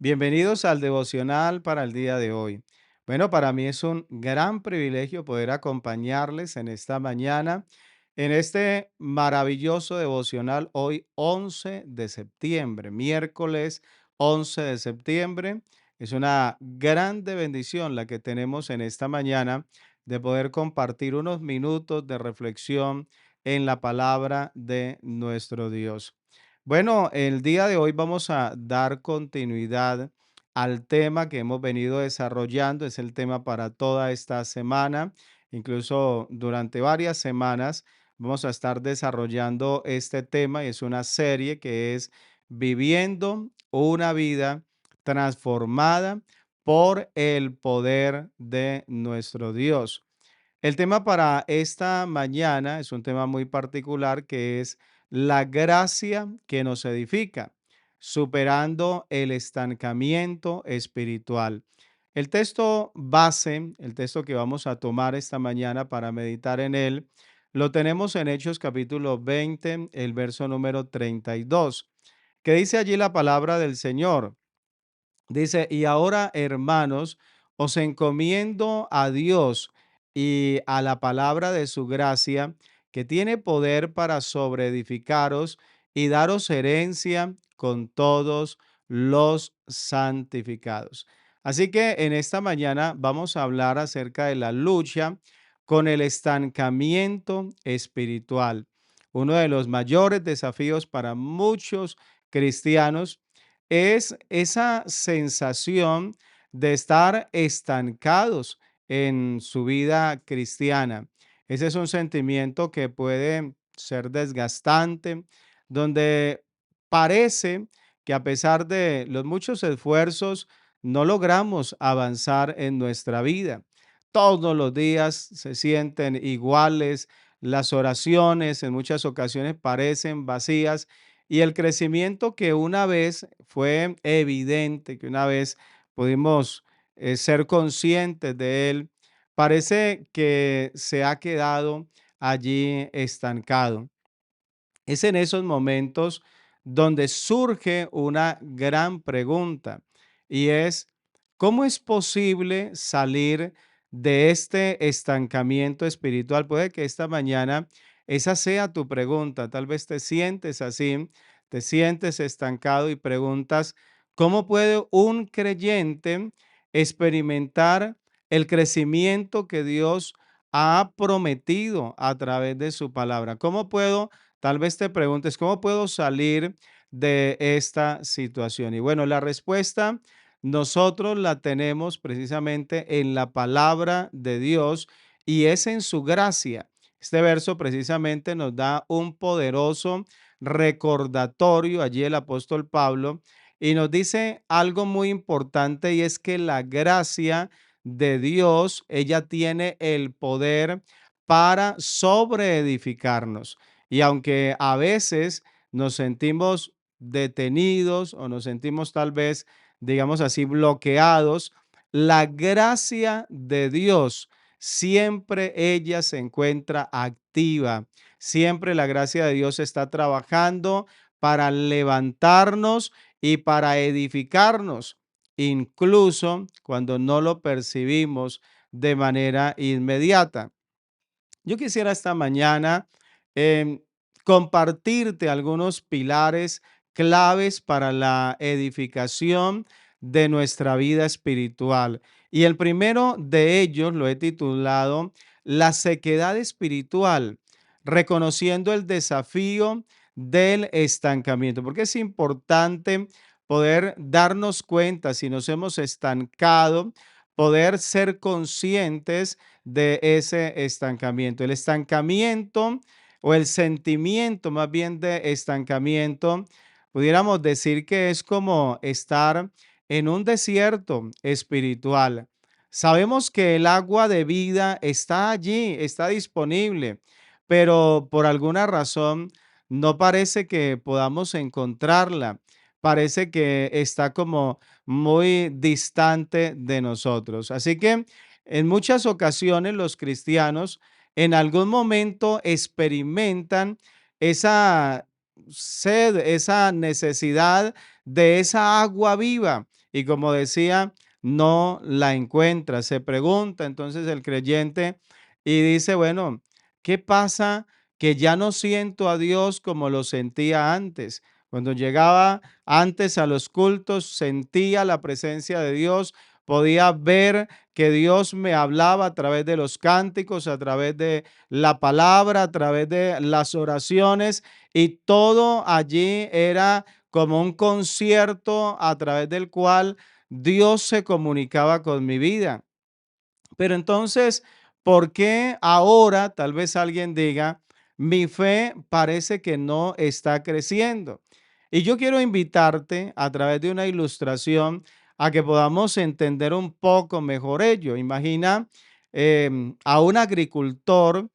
Bienvenidos al devocional para el día de hoy. Bueno, para mí es un gran privilegio poder acompañarles en esta mañana, en este maravilloso devocional hoy 11 de septiembre, miércoles 11 de septiembre. Es una grande bendición la que tenemos en esta mañana de poder compartir unos minutos de reflexión en la palabra de nuestro Dios. Bueno, el día de hoy vamos a dar continuidad al tema que hemos venido desarrollando. Es el tema para toda esta semana. Incluso durante varias semanas vamos a estar desarrollando este tema y es una serie que es Viviendo una vida transformada por el poder de nuestro Dios. El tema para esta mañana es un tema muy particular que es la gracia que nos edifica, superando el estancamiento espiritual. El texto base, el texto que vamos a tomar esta mañana para meditar en él, lo tenemos en Hechos capítulo 20, el verso número 32, que dice allí la palabra del Señor. Dice, y ahora, hermanos, os encomiendo a Dios y a la palabra de su gracia, que tiene poder para sobreedificaros y daros herencia con todos los santificados. Así que en esta mañana vamos a hablar acerca de la lucha con el estancamiento espiritual. Uno de los mayores desafíos para muchos cristianos es esa sensación de estar estancados en su vida cristiana. Ese es un sentimiento que puede ser desgastante, donde parece que a pesar de los muchos esfuerzos, no logramos avanzar en nuestra vida. Todos los días se sienten iguales, las oraciones en muchas ocasiones parecen vacías y el crecimiento que una vez fue evidente, que una vez pudimos ser conscientes de él, parece que se ha quedado allí estancado. Es en esos momentos donde surge una gran pregunta y es, ¿cómo es posible salir de este estancamiento espiritual? Puede que esta mañana esa sea tu pregunta. Tal vez te sientes así, te sientes estancado y preguntas, ¿cómo puede un creyente experimentar el crecimiento que Dios ha prometido a través de su palabra? ¿Cómo puedo? Tal vez te preguntes, ¿cómo puedo salir de esta situación? Y bueno, la respuesta nosotros la tenemos precisamente en la palabra de Dios y es en su gracia. Este verso precisamente nos da un poderoso recordatorio allí el apóstol Pablo y nos dice algo muy importante y es que la gracia de Dios, ella tiene el poder para sobreedificarnos. Y aunque a veces nos sentimos detenidos o nos sentimos tal vez, digamos así, bloqueados, la gracia de Dios siempre ella se encuentra activa. Siempre la gracia de Dios está trabajando para levantarnos y para edificarnos, incluso cuando no lo percibimos de manera inmediata. Yo quisiera esta mañana em, compartirte algunos pilares claves para la edificación de nuestra vida espiritual. Y el primero de ellos lo he titulado La sequedad espiritual, reconociendo el desafío del estancamiento, porque es importante poder darnos cuenta si nos hemos estancado, poder ser conscientes de ese estancamiento. El estancamiento o el sentimiento más bien de estancamiento, pudiéramos decir que es como estar en un desierto espiritual. Sabemos que el agua de vida está allí, está disponible, pero por alguna razón no parece que podamos encontrarla. Parece que está como muy distante de nosotros. Así que en muchas ocasiones los cristianos en algún momento experimentan esa sed, esa necesidad de esa agua viva. y como decía, no la encuentra. Se pregunta entonces el creyente y dice, bueno, ¿qué pasa que ya no siento a Dios como lo sentía antes? Cuando llegaba antes a los cultos, sentía la presencia de Dios, podía ver que Dios me hablaba a través de los cánticos, a través de la palabra, a través de las oraciones, y todo allí era como un concierto a través del cual Dios se comunicaba con mi vida. Pero entonces, ¿por qué ahora tal vez alguien diga, mi fe parece que no está creciendo? Y yo quiero invitarte a través de una ilustración a que podamos entender un poco mejor ello. Imagina a un agricultor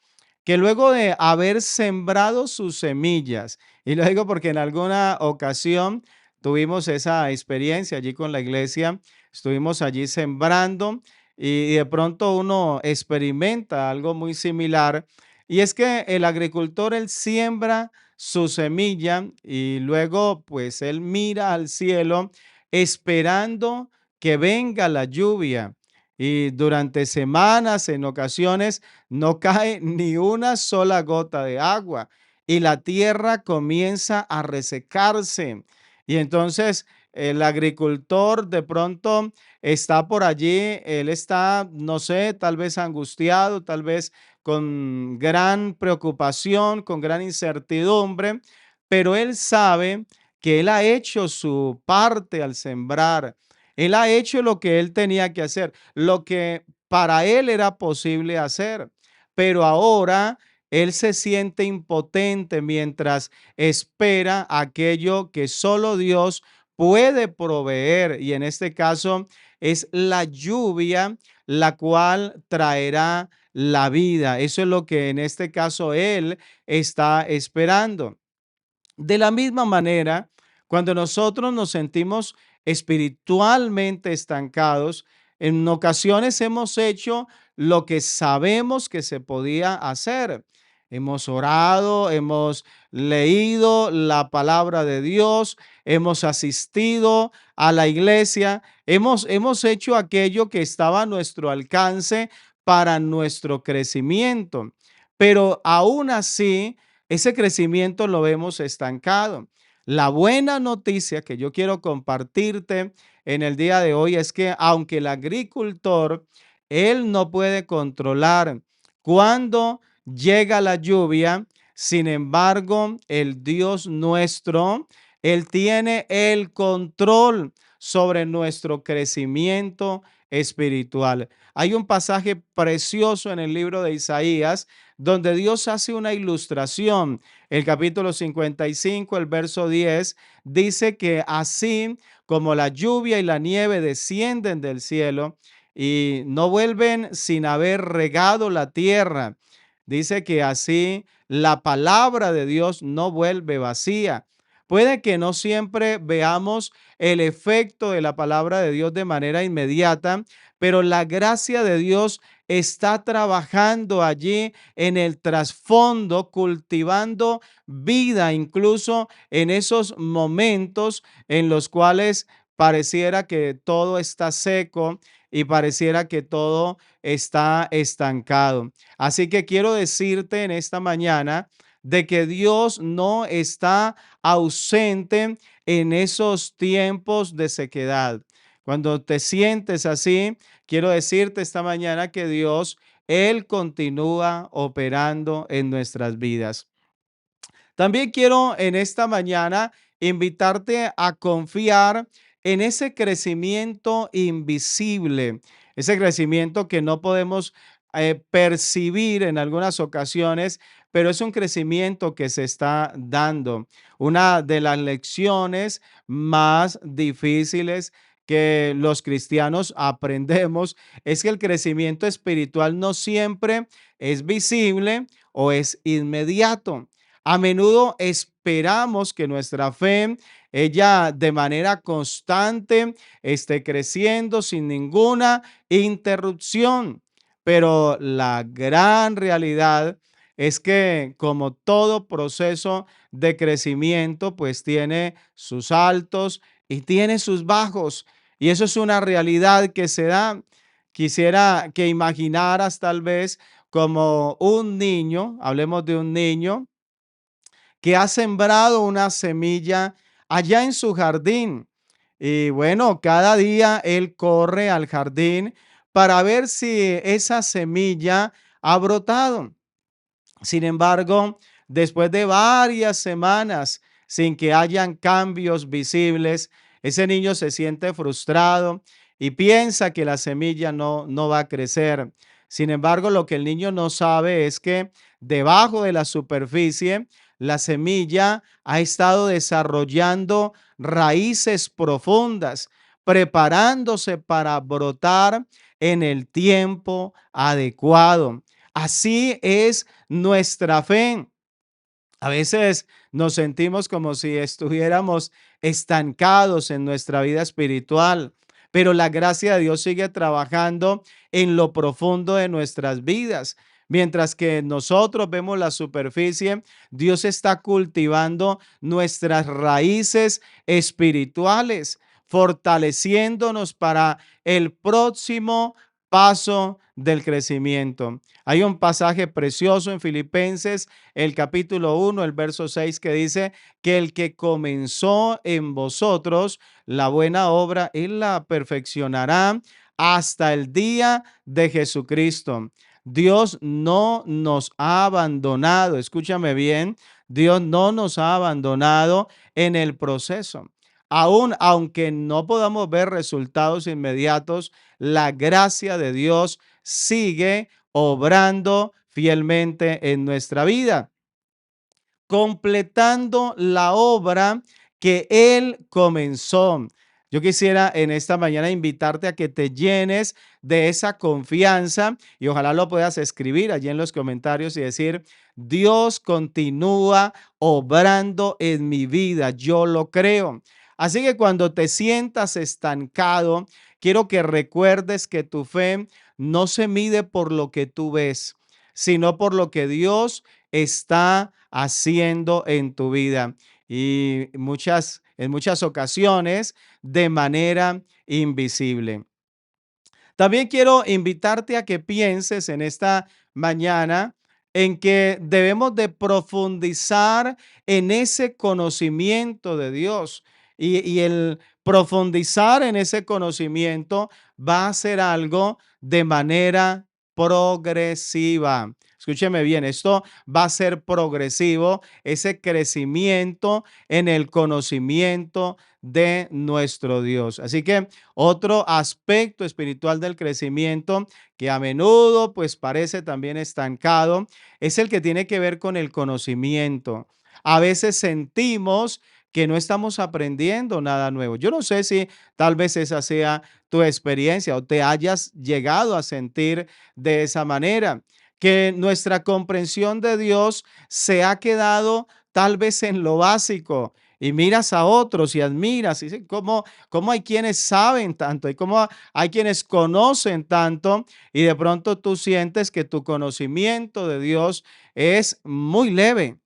que luego de haber sembrado sus semillas, y lo digo porque en alguna ocasión tuvimos esa experiencia allí con la iglesia, estuvimos allí sembrando y de pronto uno experimenta algo muy similar, y es que el agricultor, él siembra su semilla y luego pues él mira al cielo esperando que venga la lluvia. Y durante semanas, en ocasiones, no cae ni una sola gota de agua y la tierra comienza a resecarse. Y entonces el agricultor de pronto está por allí, él está, no sé, tal vez angustiado, tal vez con gran preocupación, con gran incertidumbre, pero él sabe que él ha hecho su parte al sembrar. Él ha hecho lo que él tenía que hacer, lo que para él era posible hacer. Pero ahora él se siente impotente mientras espera aquello que solo Dios puede proveer. Y en este caso es la lluvia la cual traerá la vida. Eso es lo que en este caso él está esperando. De la misma manera, cuando nosotros nos sentimos espiritualmente estancados, en ocasiones hemos hecho lo que sabemos que se podía hacer. Hemos orado, hemos leído la palabra de Dios, hemos asistido a la iglesia, hemos hecho aquello que estaba a nuestro alcance para nuestro crecimiento. Pero aún así, ese crecimiento lo vemos estancado. La buena noticia que yo quiero compartirte en el día de hoy es que aunque el agricultor, él no puede controlar cuándo llega la lluvia, sin embargo, el Dios nuestro, él tiene el control sobre nuestro crecimiento espiritual. Hay un pasaje precioso en el libro de Isaías donde Dios hace una ilustración. El capítulo 55, el verso 10, dice que así como la lluvia y la nieve descienden del cielo y no vuelven sin haber regado la tierra, dice que así la palabra de Dios no vuelve vacía. Puede que no siempre veamos el efecto de la palabra de Dios de manera inmediata, pero la gracia de Dios está trabajando allí en el trasfondo, cultivando vida, incluso en esos momentos en los cuales pareciera que todo está seco y pareciera que todo está estancado. Así que quiero decirte en esta mañana de que Dios no está ausente en esos tiempos de sequedad. Cuando te sientes así, quiero decirte esta mañana que Dios, Él continúa operando en nuestras vidas. También quiero en esta mañana invitarte a confiar en ese crecimiento invisible, ese crecimiento que no podemos percibir en algunas ocasiones, pero es un crecimiento que se está dando. Una de las lecciones más difíciles que los cristianos aprendemos es que el crecimiento espiritual no siempre es visible o es inmediato. A menudo esperamos que nuestra fe, ella de manera constante, esté creciendo sin ninguna interrupción. Pero la gran realidad es que como todo proceso de crecimiento, pues tiene sus altos y tiene sus bajos. Y eso es una realidad que se da. Quisiera que imaginaras tal vez como un niño, hablemos de un niño que ha sembrado una semilla allá en su jardín. Y bueno, cada día él corre al jardín para ver si esa semilla ha brotado. Sin embargo, después de varias semanas sin que hayan cambios visibles, ese niño se siente frustrado y piensa que la semilla no va a crecer. Sin embargo, lo que el niño no sabe es que debajo de la superficie, la semilla ha estado desarrollando raíces profundas, preparándose para brotar en el tiempo adecuado. Así es nuestra fe. A veces nos sentimos como si estuviéramos estancados en nuestra vida espiritual, pero la gracia de Dios sigue trabajando en lo profundo de nuestras vidas. Mientras que nosotros vemos la superficie, Dios está cultivando nuestras raíces espirituales, fortaleciéndonos para el próximo paso del crecimiento. Hay un pasaje precioso en Filipenses, el capítulo 1, el verso 6, que dice que el que comenzó en vosotros la buena obra, Él la perfeccionará hasta el día de Jesucristo. Dios no nos ha abandonado, escúchame bien, Dios no nos ha abandonado en el proceso. Aún aunque no podamos ver resultados inmediatos, la gracia de Dios sigue obrando fielmente en nuestra vida, completando la obra que Él comenzó. Yo quisiera en esta mañana invitarte a que te llenes de esa confianza y ojalá lo puedas escribir allí en los comentarios y decir, Dios continúa obrando en mi vida, yo lo creo. Así que cuando te sientas estancado, quiero que recuerdes que tu fe no se mide por lo que tú ves, sino por lo que Dios está haciendo en tu vida. Y en muchas ocasiones de manera invisible. También quiero invitarte a que pienses en esta mañana en que debemos de profundizar en ese conocimiento de Dios. Y el profundizar en ese conocimiento va a ser algo de manera progresiva. Escúcheme bien, esto va a ser progresivo, ese crecimiento en el conocimiento de nuestro Dios. Así que otro aspecto espiritual del crecimiento que a menudo pues parece también estancado es el que tiene que ver con el conocimiento. A veces sentimos que no estamos aprendiendo nada nuevo. Yo no sé si tal vez esa sea tu experiencia o te hayas llegado a sentir de esa manera, que nuestra comprensión de Dios se ha quedado tal vez en lo básico y miras a otros y admiras y dices, cómo hay quienes saben tanto y cómo hay quienes conocen tanto y de pronto tú sientes que tu conocimiento de Dios es muy leve.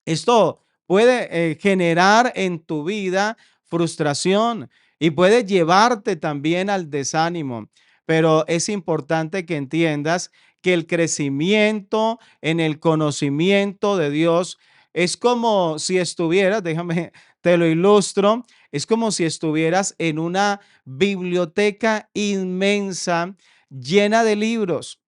Esto puede generar en tu vida frustración y puede llevarte también al desánimo, pero es importante que entiendas que el crecimiento en el conocimiento de Dios es como si estuvieras, déjame, te lo ilustro, es como si estuvieras en una biblioteca inmensa llena de libros.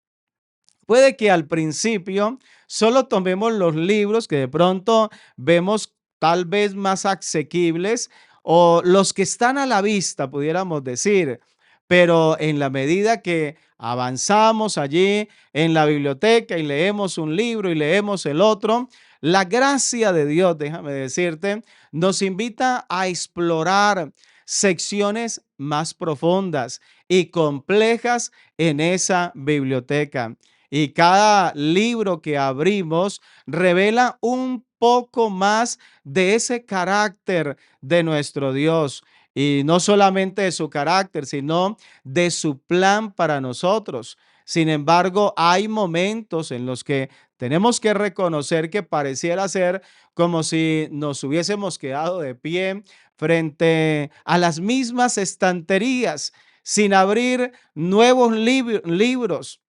Puede que al principio solo tomemos los libros que de pronto vemos tal vez más asequibles o los que están a la vista, pudiéramos decir, pero en la medida que avanzamos allí en la biblioteca y leemos un libro y leemos el otro, la gracia de Dios, déjame decirte, nos invita a explorar secciones más profundas y complejas en esa biblioteca. Y cada libro que abrimos revela un poco más de ese carácter de nuestro Dios. Y no solamente de su carácter, sino de su plan para nosotros. Sin embargo, hay momentos en los que tenemos que reconocer que pareciera ser como si nos hubiésemos quedado de pie frente a las mismas estanterías, sin abrir nuevos libros.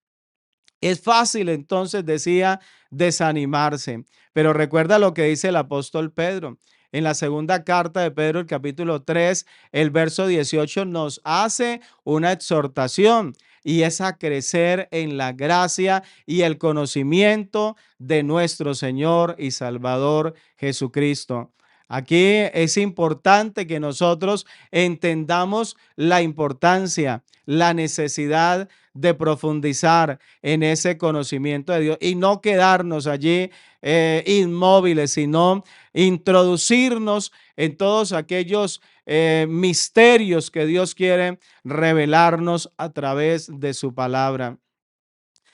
Es fácil entonces, decía, desanimarse, pero recuerda lo que dice el apóstol Pedro. En la segunda carta de Pedro, el capítulo 3, el verso 18 nos hace una exhortación y es a crecer en la gracia y el conocimiento de nuestro Señor y Salvador Jesucristo. Aquí es importante que nosotros entendamos la importancia, la necesidad de profundizar en ese conocimiento de Dios y no quedarnos allí inmóviles, sino introducirnos en todos aquellos misterios que Dios quiere revelarnos a través de su palabra.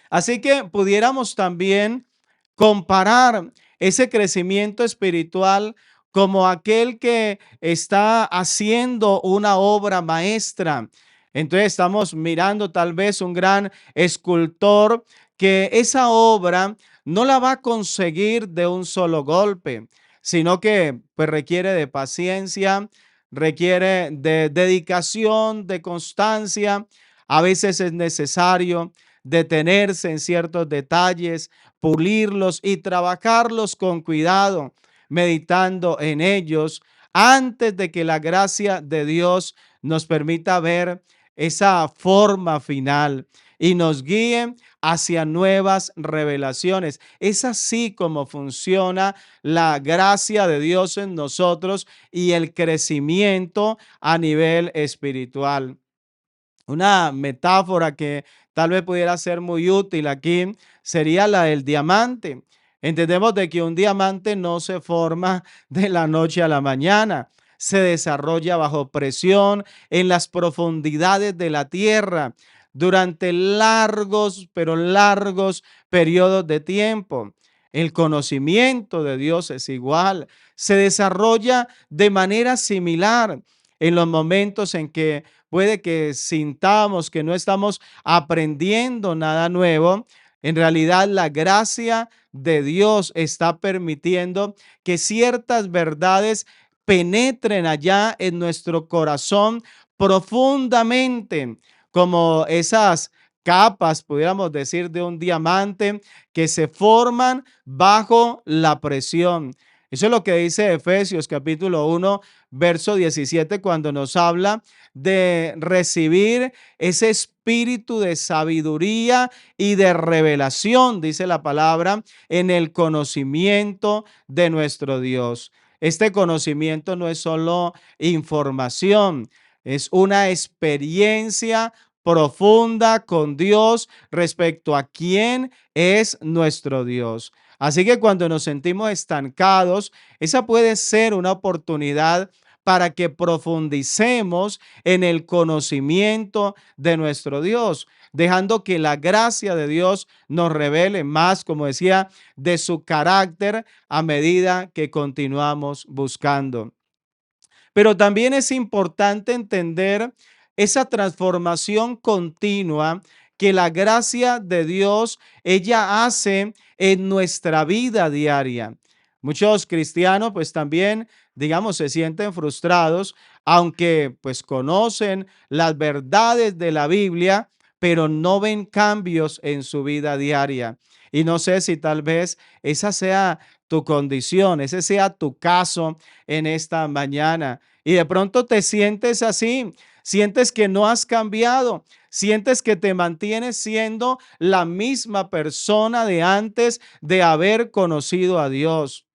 Así que pudiéramos también comparar ese crecimiento espiritual como aquel que está haciendo una obra maestra. Entonces estamos mirando tal vez un gran escultor que esa obra no la va a conseguir de un solo golpe, sino que pues, requiere de paciencia, requiere de dedicación, de constancia. A veces es necesario detenerse en ciertos detalles, pulirlos y trabajarlos con cuidado, meditando en ellos antes de que la gracia de Dios nos permita ver esa forma final y nos guíe hacia nuevas revelaciones. Es así como funciona la gracia de Dios en nosotros y el crecimiento a nivel espiritual. Una metáfora que tal vez pudiera ser muy útil aquí sería la del diamante. Entendemos de que un diamante no se forma de la noche a la mañana, se desarrolla bajo presión en las profundidades de la tierra durante largos, pero largos periodos de tiempo. El conocimiento de Dios es igual, se desarrolla de manera similar en los momentos en que puede que sintamos que no estamos aprendiendo nada nuevo. En realidad, la gracia de Dios está permitiendo que ciertas verdades penetren allá en nuestro corazón profundamente, como esas capas, pudiéramos decir, de un diamante que se forman bajo la presión. Eso es lo que dice Efesios capítulo 1, verso 17, cuando nos habla de recibir ese espíritu de sabiduría y de revelación, dice la palabra, en el conocimiento de nuestro Dios. Este conocimiento no es solo información, es una experiencia profunda con Dios respecto a quién es nuestro Dios. Así que cuando nos sentimos estancados, esa puede ser una oportunidad para que profundicemos en el conocimiento de nuestro Dios, dejando que la gracia de Dios nos revele más, como decía, de su carácter a medida que continuamos buscando. Pero también es importante entender esa transformación continua que la gracia de Dios, ella hace en nuestra vida diaria. Muchos cristianos pues también, digamos, se sienten frustrados, aunque pues conocen las verdades de la Biblia, pero no ven cambios en su vida diaria. Y no sé si tal vez esa sea tu condición, ese sea tu caso en esta mañana. Y de pronto te sientes así, sientes que no has cambiado, sientes que te mantienes siendo la misma persona de antes de haber conocido a Dios.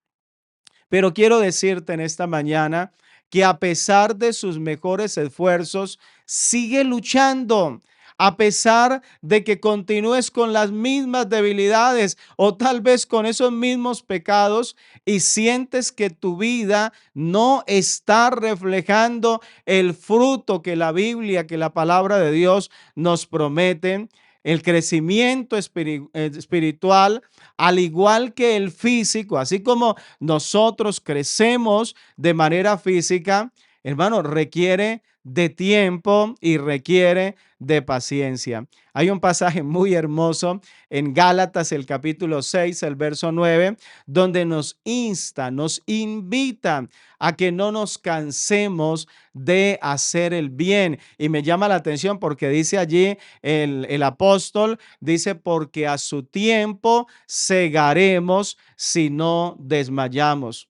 Pero quiero decirte en esta mañana que a pesar de sus mejores esfuerzos, sigue luchando. A pesar de que continúes con las mismas debilidades o tal vez con esos mismos pecados y sientes que tu vida no está reflejando el fruto que la Biblia, que la palabra de Dios nos promete, el crecimiento espiritual, al igual que el físico, así como nosotros crecemos de manera física, hermano, requiere de tiempo y requiere de paciencia. Hay un pasaje muy hermoso en Gálatas, el capítulo 6, el verso 9, donde nos insta, nos invita a que no nos cansemos de hacer el bien. Y me llama la atención porque dice allí el apóstol, dice, porque a su tiempo segaremos si no desmayamos.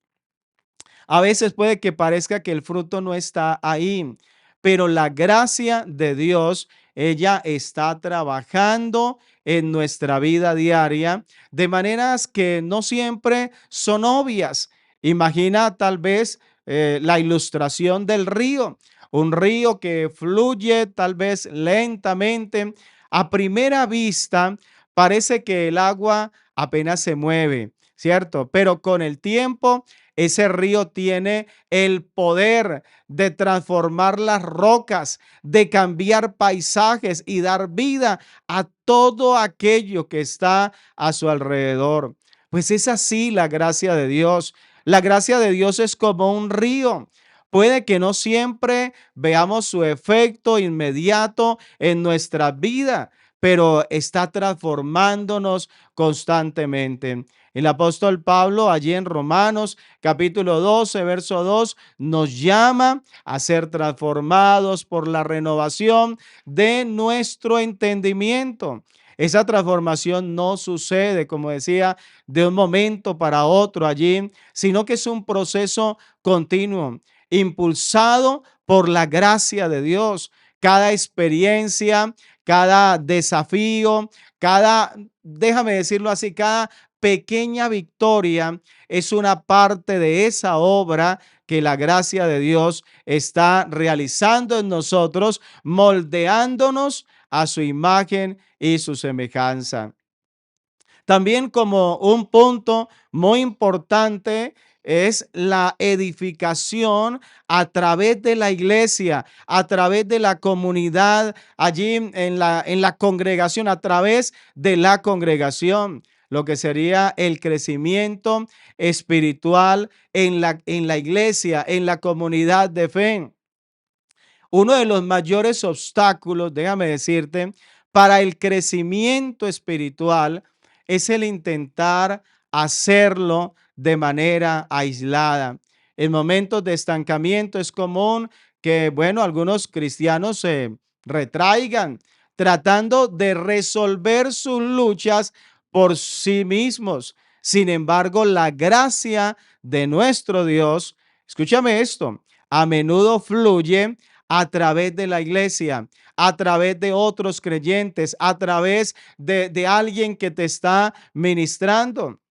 A veces puede que parezca que el fruto no está ahí, pero la gracia de Dios, ella está trabajando en nuestra vida diaria de maneras que no siempre son obvias. Imagina tal vez la ilustración del río, un río que fluye tal vez lentamente. A primera vista parece que el agua apenas se mueve, ¿cierto? Pero con el tiempo ese río tiene el poder de transformar las rocas, de cambiar paisajes y dar vida a todo aquello que está a su alrededor. Pues es así la gracia de Dios. La gracia de Dios es como un río. Puede que no siempre veamos su efecto inmediato en nuestra vida, pero está transformándonos constantemente. El apóstol Pablo, allí en Romanos capítulo 12, verso 2, nos llama a ser transformados por la renovación de nuestro entendimiento. Esa transformación no sucede, como decía, de un momento para otro allí, sino que es un proceso continuo, impulsado por la gracia de Dios. Cada experiencia, cada desafío, déjame decirlo así, cada pequeña victoria es una parte de esa obra que la gracia de Dios está realizando en nosotros, moldeándonos a su imagen y su semejanza. También como un punto muy importante es la edificación a través de la iglesia, a través de la comunidad, allí en la congregación, a través de la congregación, lo que sería el crecimiento espiritual en la iglesia, en la comunidad de fe. Uno de los mayores obstáculos, déjame decirte, para el crecimiento espiritual es el intentar hacerlo de manera aislada. En momentos de estancamiento es común que, bueno, algunos cristianos se retraigan tratando de resolver sus luchas por sí mismos. Sin embargo, la gracia de nuestro Dios, escúchame esto, a menudo fluye a través de la iglesia, a través de otros creyentes, a través de alguien que te está ministrando,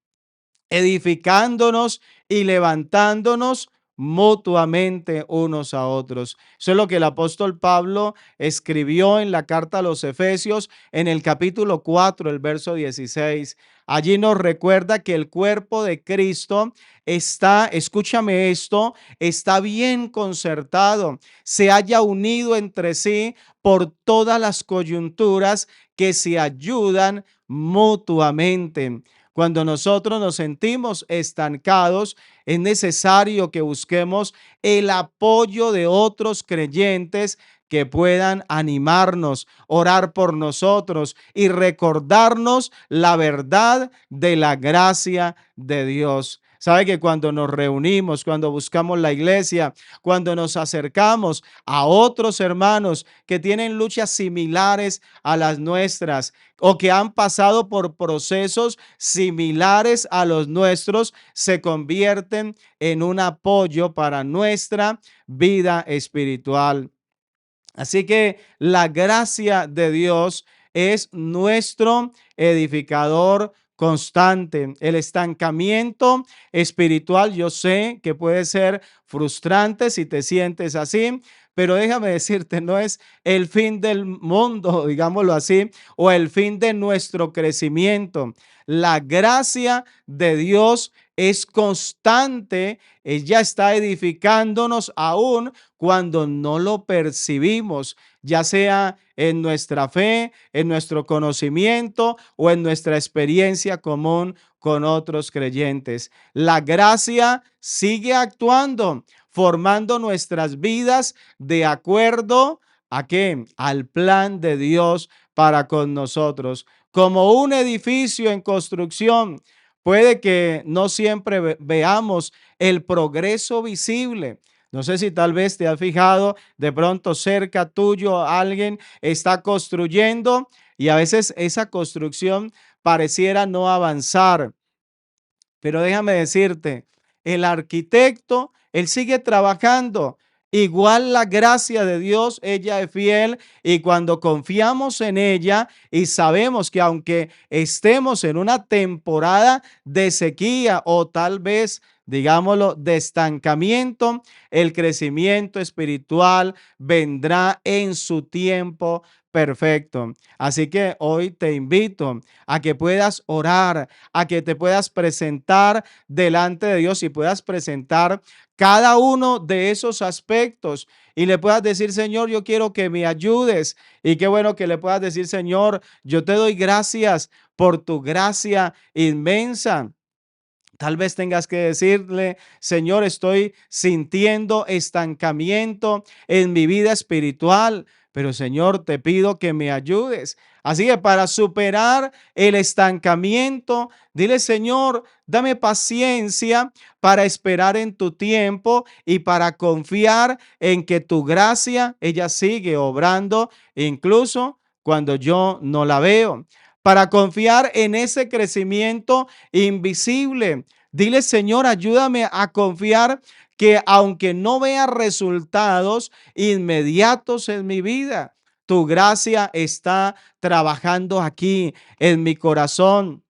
edificándonos y levantándonos mutuamente unos a otros. Eso es lo que el apóstol Pablo escribió en la carta a los Efesios en el capítulo 4, el verso 16. Allí nos recuerda que el cuerpo de Cristo está, escúchame esto, está bien concertado, se haya unido entre sí por todas las coyunturas que se ayudan mutuamente. Cuando nosotros nos sentimos estancados, es necesario que busquemos el apoyo de otros creyentes que puedan animarnos, orar por nosotros y recordarnos la verdad de la gracia de Dios. Sabe que cuando nos reunimos, cuando buscamos la iglesia, cuando nos acercamos a otros hermanos que tienen luchas similares a las nuestras o que han pasado por procesos similares a los nuestros, se convierten en un apoyo para nuestra vida espiritual. Así que la gracia de Dios es nuestro edificador constante. El estancamiento espiritual, yo sé que puede ser frustrante si te sientes así, pero déjame decirte, no es el fin del mundo, digámoslo así, o el fin de nuestro crecimiento. La gracia de Dios es constante, ella está edificándonos aún cuando no lo percibimos, ya sea en nuestra fe, en nuestro conocimiento o en nuestra experiencia común con otros creyentes. La gracia sigue actuando, formando nuestras vidas de acuerdo ¿a qué? Al plan de Dios para con nosotros. Como un edificio en construcción, puede que no siempre veamos el progreso visible. No sé si tal vez te has fijado, de pronto cerca tuyo alguien está construyendo y a veces esa construcción pareciera no avanzar. Pero déjame decirte, el arquitecto, él sigue trabajando. Igual la gracia de Dios, ella es fiel y cuando confiamos en ella y sabemos que aunque estemos en una temporada de sequía o tal vez, digámoslo, de estancamiento, el crecimiento espiritual vendrá en su tiempo perfecto. Así que hoy te invito a que puedas orar, a que te puedas presentar delante de Dios y puedas presentar cada uno de esos aspectos y le puedas decir, Señor, yo quiero que me ayudes. Y qué bueno que le puedas decir, Señor, yo te doy gracias por tu gracia inmensa. Tal vez tengas que decirle, Señor, estoy sintiendo estancamiento en mi vida espiritual, pero Señor, te pido que me ayudes. Así que para superar el estancamiento, dile, Señor, dame paciencia para esperar en tu tiempo y para confiar en que tu gracia, ella sigue obrando, incluso cuando yo no la veo. Para confiar en ese crecimiento invisible. Dile, Señor, ayúdame a confiar que aunque no vea resultados inmediatos en mi vida, tu gracia está trabajando aquí en mi corazón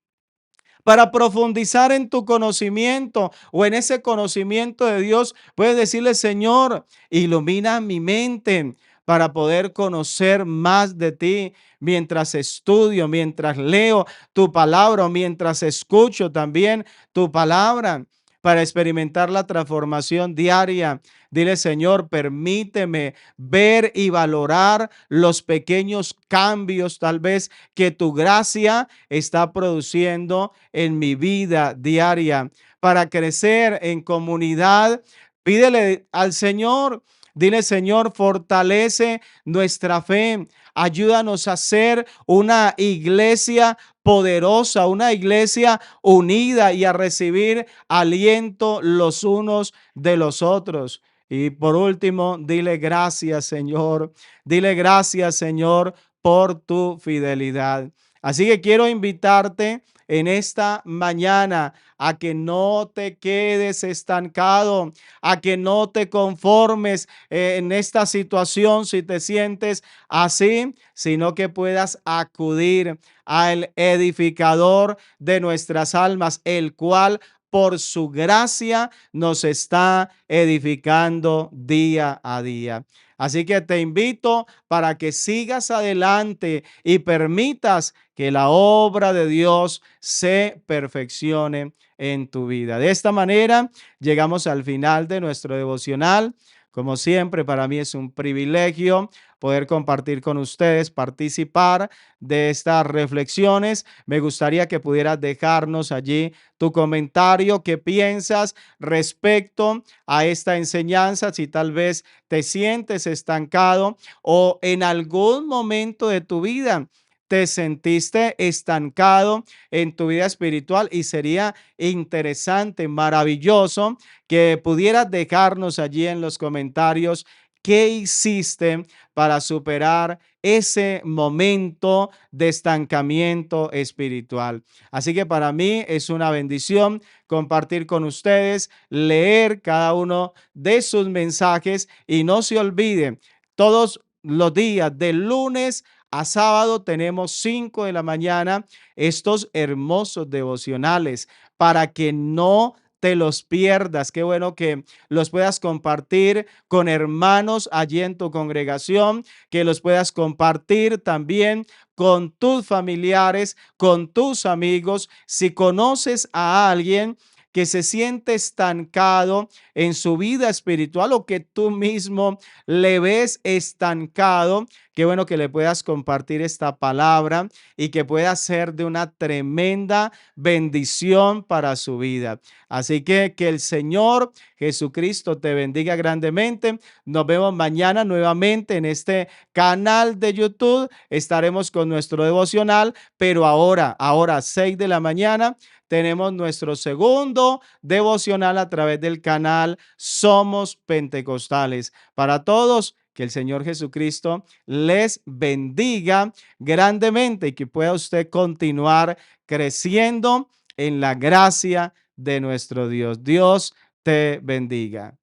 para profundizar en tu conocimiento o en ese conocimiento de Dios. Puedes decirle, Señor, ilumina mi mente para poder conocer más de ti mientras estudio, mientras leo tu palabra o mientras escucho también tu palabra para experimentar la transformación diaria. Dile, Señor, permíteme ver y valorar los pequeños cambios tal vez que tu gracia está produciendo en mi vida diaria. Para crecer en comunidad, pídele al Señor. Dile, Señor, fortalece nuestra fe. Ayúdanos a ser una iglesia poderosa, una iglesia unida y a recibir aliento los unos de los otros. Y por último, dile gracias, Señor. Dile gracias, Señor, por tu fidelidad. Así que quiero invitarte en esta mañana a que no te quedes estancado, a que no te conformes en esta situación si te sientes así, sino que puedas acudir al edificador de nuestras almas, el cual por su gracia nos está edificando día a día. Así que te invito para que sigas adelante y permitas que la obra de Dios se perfeccione en tu vida. De esta manera, llegamos al final de nuestro devocional. Como siempre, para mí es un privilegio poder compartir con ustedes, participar de estas reflexiones. Me gustaría que pudieras dejarnos allí tu comentario, qué piensas respecto a esta enseñanza, si tal vez te sientes estancado o en algún momento de tu vida te sentiste estancado en tu vida espiritual y sería interesante, maravilloso que pudieras dejarnos allí en los comentarios qué hiciste para superar ese momento de estancamiento espiritual. Así que para mí es una bendición compartir con ustedes, leer cada uno de sus mensajes y no se olviden, todos los días de lunes a sábado tenemos 5 de la mañana estos hermosos devocionales para que no te los pierdas. Qué bueno que los puedas compartir con hermanos allí en tu congregación, que los puedas compartir también con tus familiares, con tus amigos. Si conoces a alguien que se siente estancado en su vida espiritual o que tú mismo le ves estancado, qué bueno que le puedas compartir esta palabra y que pueda ser de una tremenda bendición para su vida. Así que el Señor Jesucristo te bendiga grandemente. Nos vemos mañana nuevamente en este canal de YouTube. Estaremos con nuestro devocional, pero ahora 6 de la mañana, tenemos nuestro segundo devocional a través del canal Somos Pentecostales. Para todos, que el Señor Jesucristo les bendiga grandemente y que pueda usted continuar creciendo en la gracia de nuestro Dios. Dios te bendiga.